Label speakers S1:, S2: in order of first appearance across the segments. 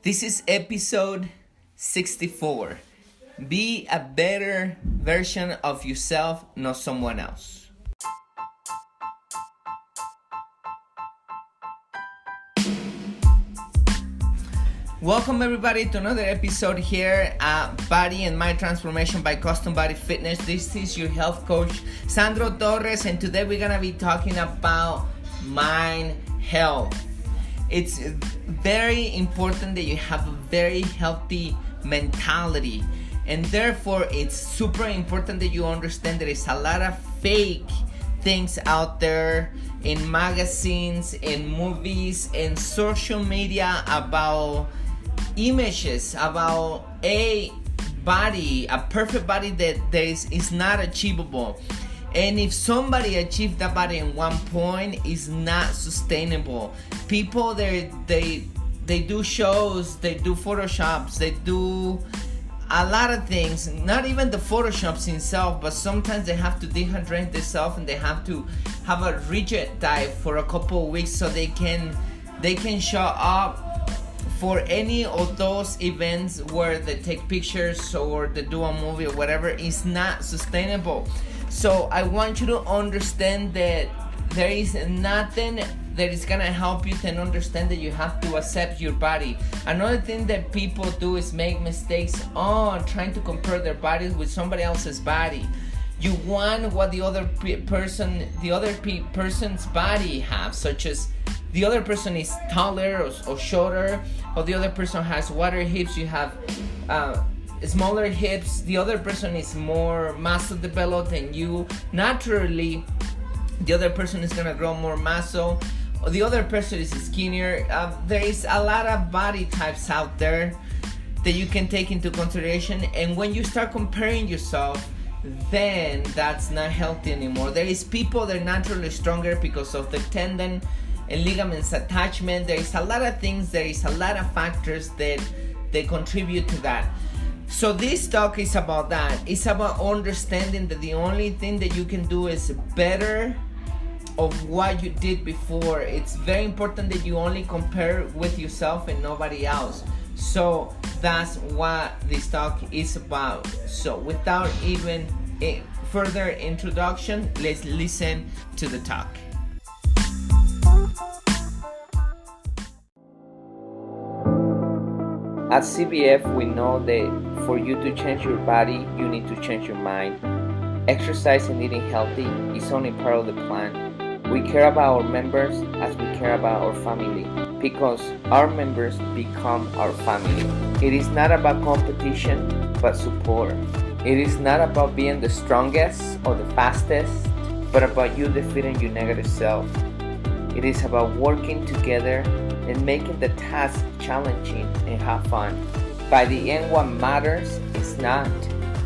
S1: This is episode 64. Be a better version of yourself, not someone else. Welcome everybody to another episode here at Body and Mind Transformation by Custom Body Fitness. This is your health coach, Sandro Torres, and today we're going to be talking about mind health. It's very important that you have a very healthy mentality, and therefore it's super important that you understand there is a lot of fake things out there in magazines, in movies, in social media about images, about a body, a perfect body that is not achievable. And if somebody achieved that body in one point, it's not sustainable. People, they do shows, they do photoshops, they do a lot of things. Not even the photoshops itself, but sometimes they have to dehydrate themselves and they have to have a rigid diet for a couple of weeks so they can show up for any of those events where they take pictures or they do a movie or whatever. It's not sustainable. So I want you to understand that there is nothing that is gonna help you to understand that you have to accept your body. Another thing that people do is make mistakes on trying to compare their bodies with somebody else's body. You want what the other person's body has, such as the other person is taller or shorter, or the other person has wider hips, you have smaller hips, the other person is more muscle developed than you. Naturally, the other person is gonna grow more muscle, or the other person is skinnier. There is a lot of body types out there that you can take into consideration, and when you start comparing yourself, then that's not healthy anymore. There is people that are naturally stronger because of the tendon and ligaments attachment. There is a lot of things, there is a lot of factors that they contribute to that. So this talk is about that. It's about understanding that the only thing that you can do is better of what you did before. It's very important that you only compare with yourself and nobody else. So that's what this talk is about. So without even a further introduction, let's listen to the talk. At CBF, we know that for you to change your body, you need to change your mind. Exercise and eating healthy is only part of the plan. We care about our members as we care about our family, because our members become our family. It is not about competition, but support. It is not about being the strongest or the fastest, but about you defeating your negative self. It is about working together and making the task challenging and have fun. By the end, what matters is not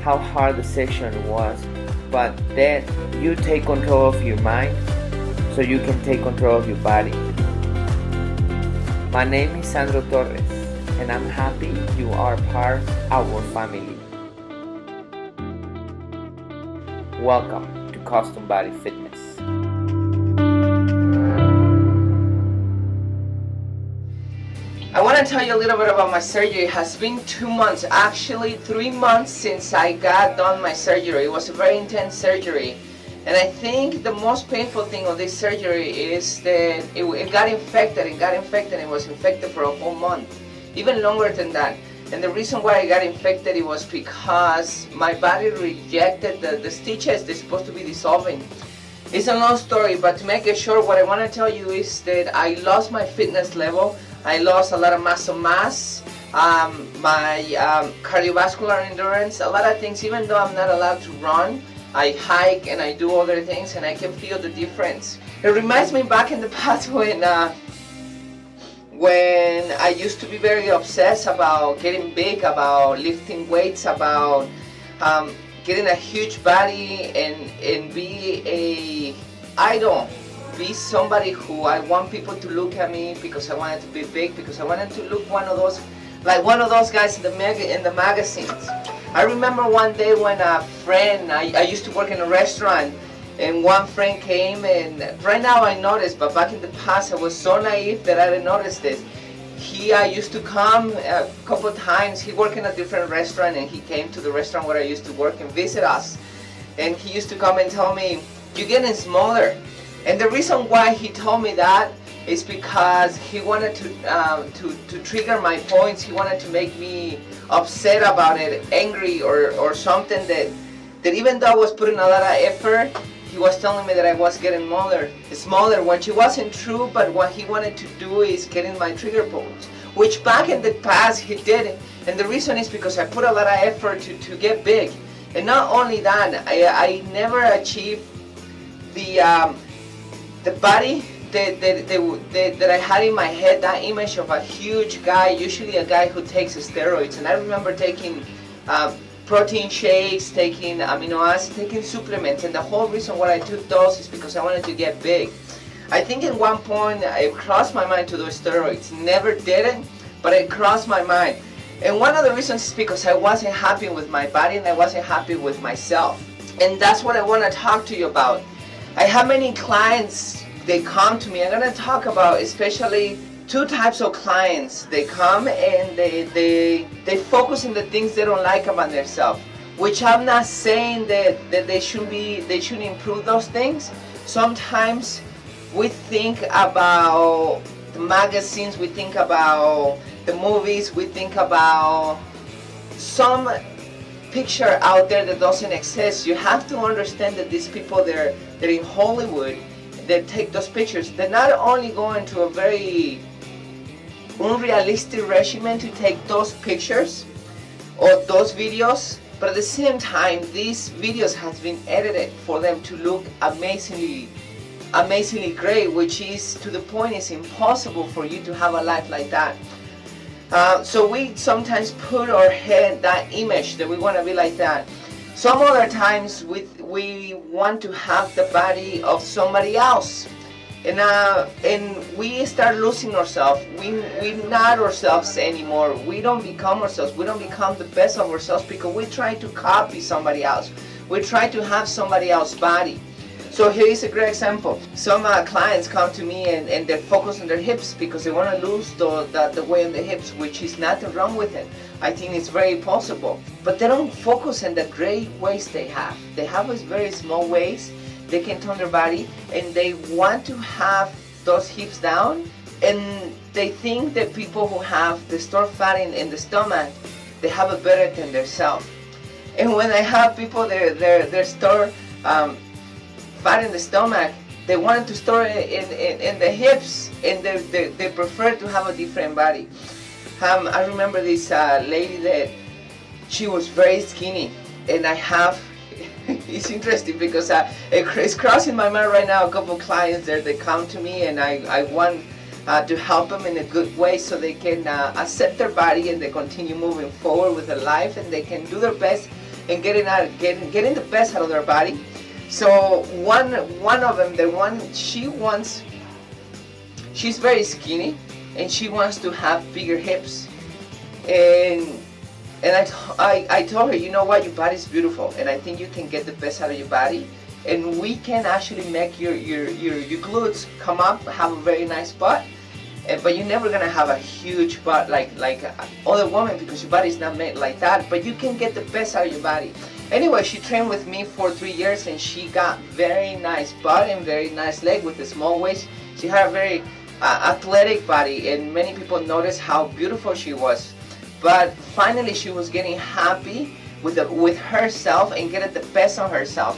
S1: how hard the session was, but that you take control of your mind so you can take control of your body. My name is Sandro Torres, and I'm happy you are part of our family. Welcome to Custom Body Fitness. I want to tell you a little bit about my surgery. It has been 2 months, actually 3 months since I got done my surgery. It was a very intense surgery. And I think the most painful thing of this surgery is that it got infected. It was infected for a whole month, even longer than that. And the reason why I got infected, it was because my body rejected the stitches. They're supposed to be dissolving. It's a long story, but to make it short, what I want to tell you is that I lost my fitness level. I lost a lot of muscle mass, my cardiovascular endurance, a lot of things. Even though I'm not allowed to run, I hike and I do other things, and I can feel the difference. It reminds me back in the past when I used to be very obsessed about getting big, about lifting weights, about getting a huge body and be a idol. Be somebody who I want people to look at me because I wanted to be big, because I wanted to look one of those guys in the magazines. I remember one day when a friend, I used to work in a restaurant, and one friend came, and right now I noticed, but back in the past I was so naive that I didn't notice this. he used to come a couple times. He worked in a different restaurant, and he came to the restaurant where I used to work and visit us. And he used to come and tell me, "You're getting smaller." And the reason why he told me that is because he wanted to trigger my points. He wanted to make me upset about it, angry, or something that even though I was putting a lot of effort, he was telling me that I was getting smaller, which it wasn't true, but what he wanted to do is getting my trigger points, which back in the past he did. And the reason is because I put a lot of effort to get big. And not only that, I never achieved the body that I had in my head, that image of a huge guy, usually a guy who takes steroids. And I remember taking protein shakes, taking amino acids, taking supplements, and the whole reason why I took those is because I wanted to get big. I think at one point it crossed my mind to do steroids. Never did it, but it crossed my mind. And one of the reasons is because I wasn't happy with my body and I wasn't happy with myself. And that's what I want to talk to you about. I have many clients, they come to me. I'm going to talk about especially two types of clients. They come and they focus on the things they don't like about themselves, which I'm not saying that they shouldn't improve those things. Sometimes we think about the magazines, we think about the movies, we think about some picture out there that doesn't exist. You have to understand that these people, they're in Hollywood, they take those pictures. They're not only going to a very unrealistic regimen to take those pictures or those videos, but at the same time these videos has been edited for them to look amazingly great, which is to the point it's impossible for you to have a life like that. So we sometimes put our head that image that we want to be like that. Some other times we want to have the body of somebody else. And we start losing ourselves. We're not ourselves anymore. We don't become ourselves. We don't become the best of ourselves because we try to copy somebody else. We try to have somebody else's body. So here is a great example. Some clients come to me and they're focused on their hips because they want to lose the weight on the hips, which is nothing wrong with it. I think it's very possible. But they don't focus on the great waist they have. They have a very small waist. They can turn their body and they want to have those hips down, and they think that people who have the stored fat in the stomach, they have it better than themselves. And when I have people they're stored fat in the stomach, they want to store it in the hips, and they prefer to have a different body. I remember this lady that she was very skinny, and I have it's interesting because it's crossing my mind right now. A couple of clients there, they come to me and I want to help them in a good way so they can accept their body and they continue moving forward with their life and they can do their best and getting the best out of their body. So one of them, she's very skinny and she wants to have bigger hips. And I told her, you know what, your body's beautiful, and I think you can get the best out of your body, and we can actually make your glutes come up, have a very nice butt, but you're never gonna have a huge butt like other women because your body's not made like that. But you can get the best out of your body. Anyway, she trained with me for 3 years, and she got very nice butt and very nice leg with a small waist. She had a very athletic body, and many people noticed how beautiful she was. But finally she was getting happy with herself and getting the best of herself.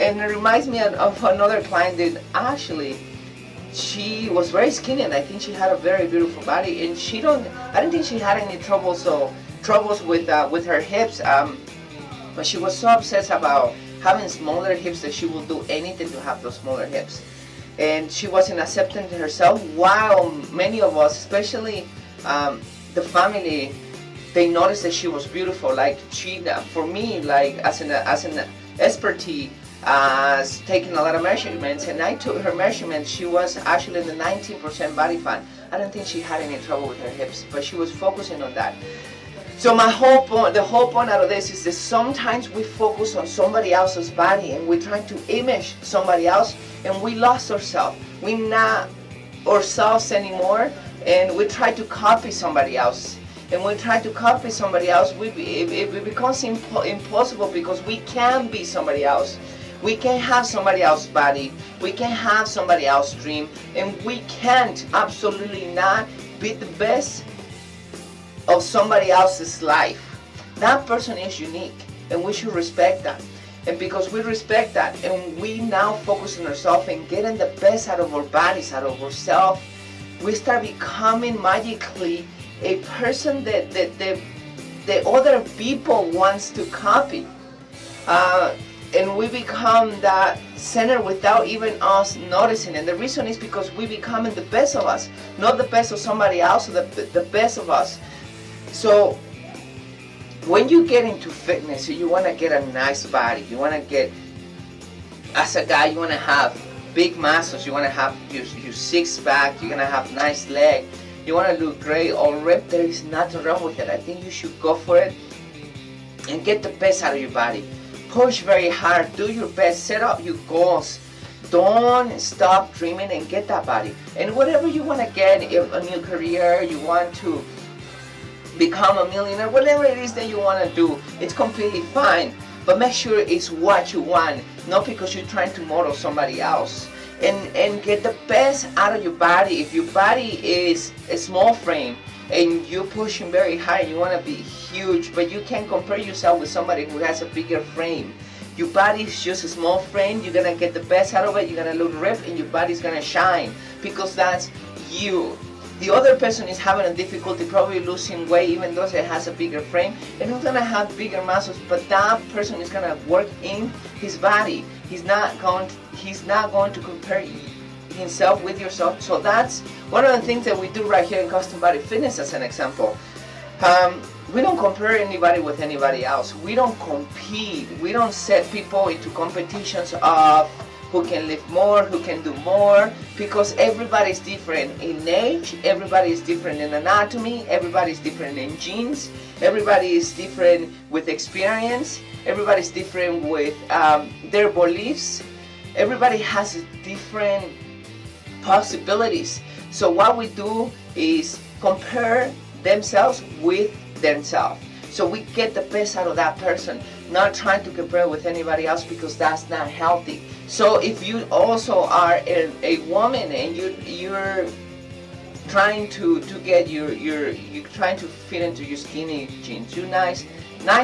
S1: And it reminds me of another client that actually, she was very skinny and I think she had a very beautiful body, and I don't think she had any troubles with her hips, but she was so obsessed about having smaller hips that she will do anything to have those smaller hips. And she wasn't accepting herself, while many of us, especially the family, they noticed that she was beautiful. Like for me, like as an expertise, taking a lot of measurements, and I took her measurements. She was actually in the 19% body fat. I don't think she had any trouble with her hips, but she was focusing on that. So the whole point out of this is that sometimes we focus on somebody else's body and we try to image somebody else, and we lost ourselves. We're not ourselves anymore and we try to copy somebody else. And when we try to copy somebody else, it becomes impossible, because we can't be somebody else. We can't have somebody else's body. We can't have somebody else's dream. And we can't, absolutely not, be the best of somebody else's life. That person is unique, and we should respect that. And because we respect that, and we now focus on ourselves and getting the best out of our bodies, out of ourselves, we start becoming magically a person that the other people wants to copy. And we become that center without even us noticing. And the reason is because we becoming the best of us, not the best of somebody else, or the best of us. So when you get into fitness, you want to get a nice body. You want to get, as a guy, you want to have big muscles. You want to have your six pack. You're going to have nice leg. You want to look great or ripped. There is nothing wrong with it. I think you should go for it and get the best out of your body. Push very hard. Do your best. Set up your goals. Don't stop dreaming and get that body. And whatever you want to get, a new career, you want to become a millionaire, whatever it is that you want to do, it's completely fine. But make sure it's what you want, not because you're trying to model somebody else. And get the best out of your body. If your body is a small frame and you're pushing very high, you want to be huge, but you can't compare yourself with somebody who has a bigger frame. Your body is just a small frame. You're going to get the best out of it. You're going to look ripped, and your body's going to shine, because that's you. The other person is having a difficulty probably losing weight, even though it has a bigger frame, and he's going to have bigger muscles, but that person is going to work in his body. He's not going to compare himself with yourself. So that's one of the things that we do right here in Custom Body Fitness, as an example. We don't compare anybody with anybody else. We don't compete. We don't set people into competitions of who can lift more, who can do more, because everybody's different in age, everybody is different in anatomy, everybody's different in genes, everybody is different with experience, everybody's different with their beliefs. Everybody has different possibilities. So what we do is compare themselves with themselves. So we get the best out of that person, not trying to compare with anybody else, because that's not healthy. So if you also are a woman and you're trying to get you're trying to fit into your skinny jeans, you nice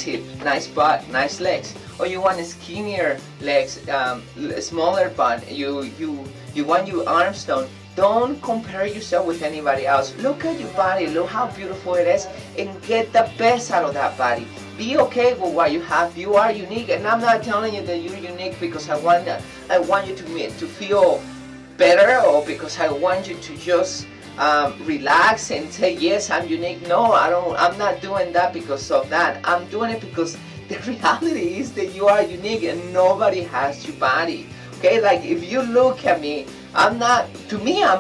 S1: hip, nice butt, nice legs, or you want skinnier legs, smaller butt, you want your arms done. Don't compare yourself with anybody else. Look at your body, look how beautiful it is, and get the best out of that body. Be okay with what you have. You are unique, and I'm not telling you that you're unique because I want you to feel better, or because I want you to just relax and say, yes, I'm unique. No, I'm not doing that because of that. I'm doing it because the reality is that you are unique and nobody has your body. Okay, like if you look at me, I'm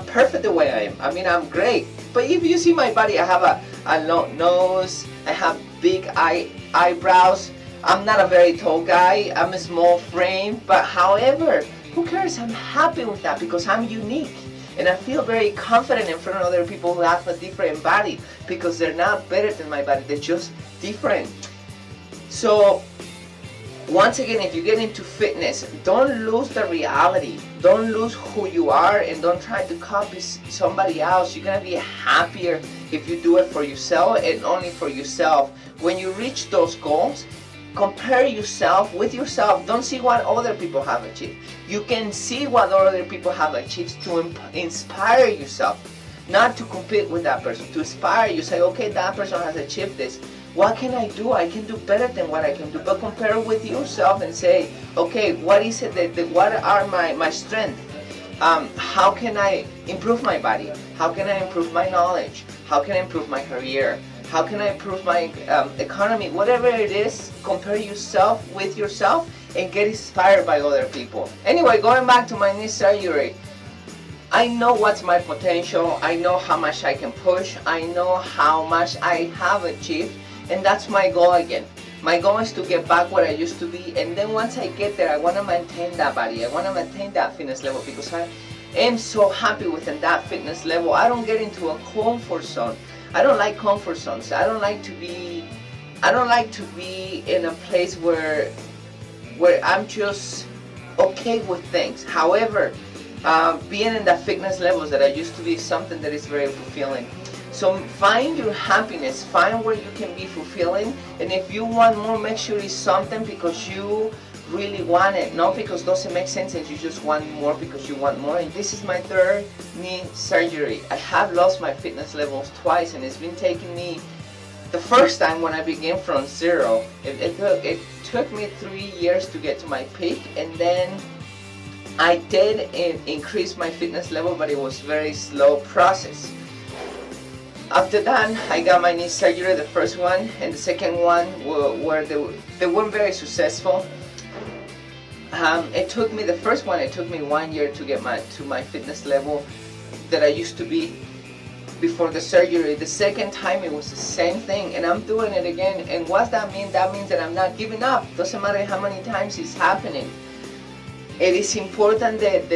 S1: perfect the way I am. I mean, I'm great. But if you see my body, I have a long nose, I have big eyebrows. I'm not a very tall guy, I'm a small frame, but however, who cares? I'm happy with that because I'm unique. And I feel very confident in front of other people who have a different body, because they're not better than my body, they're just different. So once again, if you get into fitness, don't lose the reality. Don't lose who you are, and don't try to copy somebody else. You're going to be happier if you do it for yourself and only for yourself. When you reach those goals, compare yourself with yourself. Don't see what other people have achieved. You can see what other people have achieved to inspire yourself, not to compete with that person. To inspire you, say, okay, that person has achieved this. What can I do? I can do better than what I can do. But compare with yourself and say, okay, what is it what are my strengths? How can I improve my body? How can I improve my knowledge? How can I improve my career? How can I improve my economy? Whatever it is, compare yourself with yourself and get inspired by other people. Anyway, going back to my knee surgery, I know what's my potential. I know how much I can push. I know how much I have achieved. And that's my goal again. My goal is to get back where I used to be, and then once I get there, I want to maintain that body. I want to maintain that fitness level, because am so happy within that fitness level. I don't get into a comfort zone. I don't like comfort zones. I don't like to be in a place where I'm just okay with things. However, being in the fitness levels that I used to be is something that is very fulfilling. So find your happiness, find where you can be fulfilling, and if you want more, make sure it's something because you really want it, not because it doesn't make sense and you just want more because you want more. And this is my third knee surgery. I have lost my fitness levels twice, and it's been taking me, the first time when I began from zero, it took me 3 years to get to my peak, and then I did increase my fitness level, but it was very slow process. After that, I got my knee surgery, the first one, and the second one they weren't very successful. The first one, it took me 1 year to get to my fitness level that I used to be before the surgery. The second time, it was the same thing, and I'm doing it again. And what that mean? That means that I'm not giving up. Doesn't matter how many times it's happening. It is important that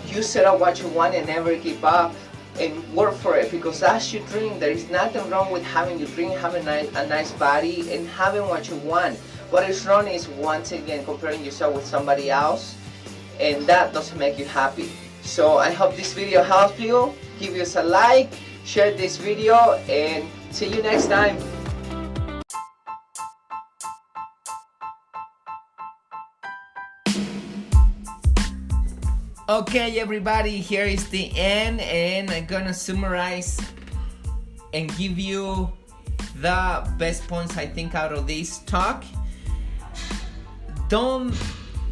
S1: you set up what you want and never give up and work for it, because that's your dream. There is nothing wrong with having your dream, having a nice body, and having what you want. What is wrong is, once again, comparing yourself with somebody else, and that doesn't make you happy. So I hope this video helps you. Give us a like, share this video, and see you next time. Okay, everybody, here is the end, and I'm gonna summarize and give you the best points I think out of this talk. Don't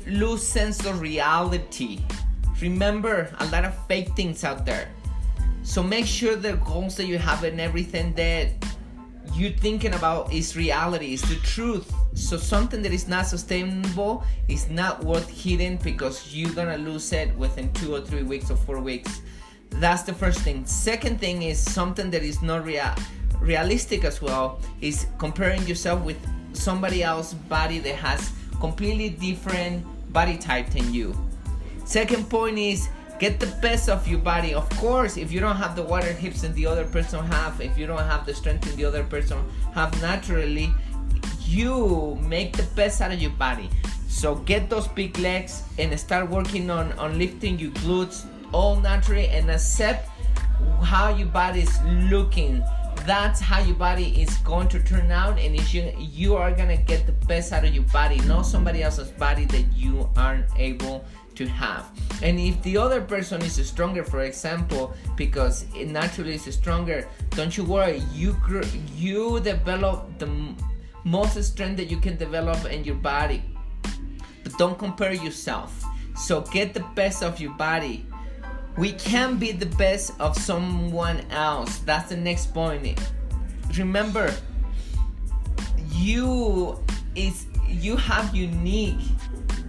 S1: lose sense of reality. Remember, a lot of fake things out there. So make sure the goals that you have and everything that you're thinking about is reality, is the truth. So something that is not sustainable is not worth hitting, because you're gonna lose it within 2 or 3 weeks or 4 weeks. That's the first thing. Second thing is something that is not realistic as well, is comparing yourself with somebody else's body that has completely different body type than you. Second point is, get the best of your body. Of course, if you don't have the wider hips than the other person have, if you don't have the strength that the other person have naturally, you make the best out of your body. So get those big legs and start working on lifting your glutes all naturally, and accept how your body is looking. That's how your body is going to turn out, and you are gonna get the best out of your body, not somebody else's body that you aren't able to have. And if the other person is stronger, for example, because it naturally is stronger, don't you worry. You develop the most strength that you can develop in your body, but don't compare yourself. So get the best of your body. We can be the best of someone else. That's the next point. Remember, you have unique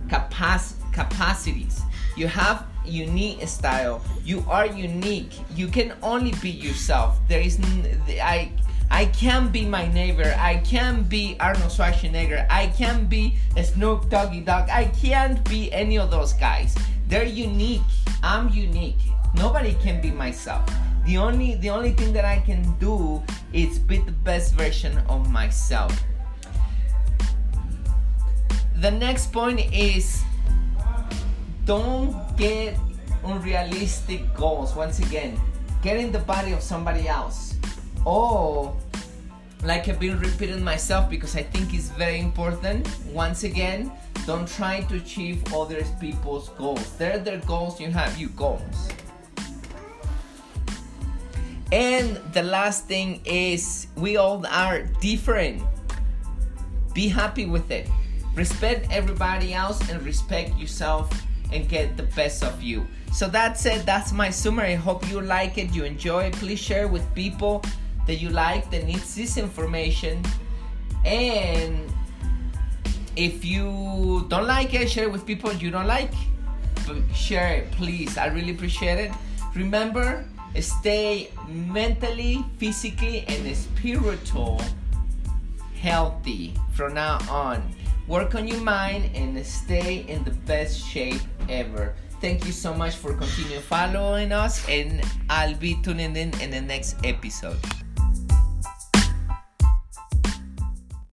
S1: capacities. You have unique style. You are unique. You can only be yourself. I can't be my neighbor. I can't be Arnold Schwarzenegger. I can't be Snoop Doggy Dogg. I can't be any of those guys. They're unique. I'm unique. Nobody can be myself. The only thing that I can do is be the best version of myself. The next point is, don't get unrealistic goals. Once again, get in the body of somebody else. Oh, like I've been repeating myself because I think it's very important. Once again, don't try to achieve other people's goals. They're their goals, you have your goals. And the last thing is, we all are different. Be happy with it. Respect everybody else and respect yourself, and get the best of you. So that's it. That's my summary. I hope you like it, you enjoy it. Please share with people that you like, that needs this information. And if you don't like it, share it with people you don't like. But share it, please. I really appreciate it. Remember, stay mentally, physically, and spiritual healthy from now on. Work on your mind and stay in the best shape ever. Thank you so much for continuing following us, and I'll be tuning in the next episode.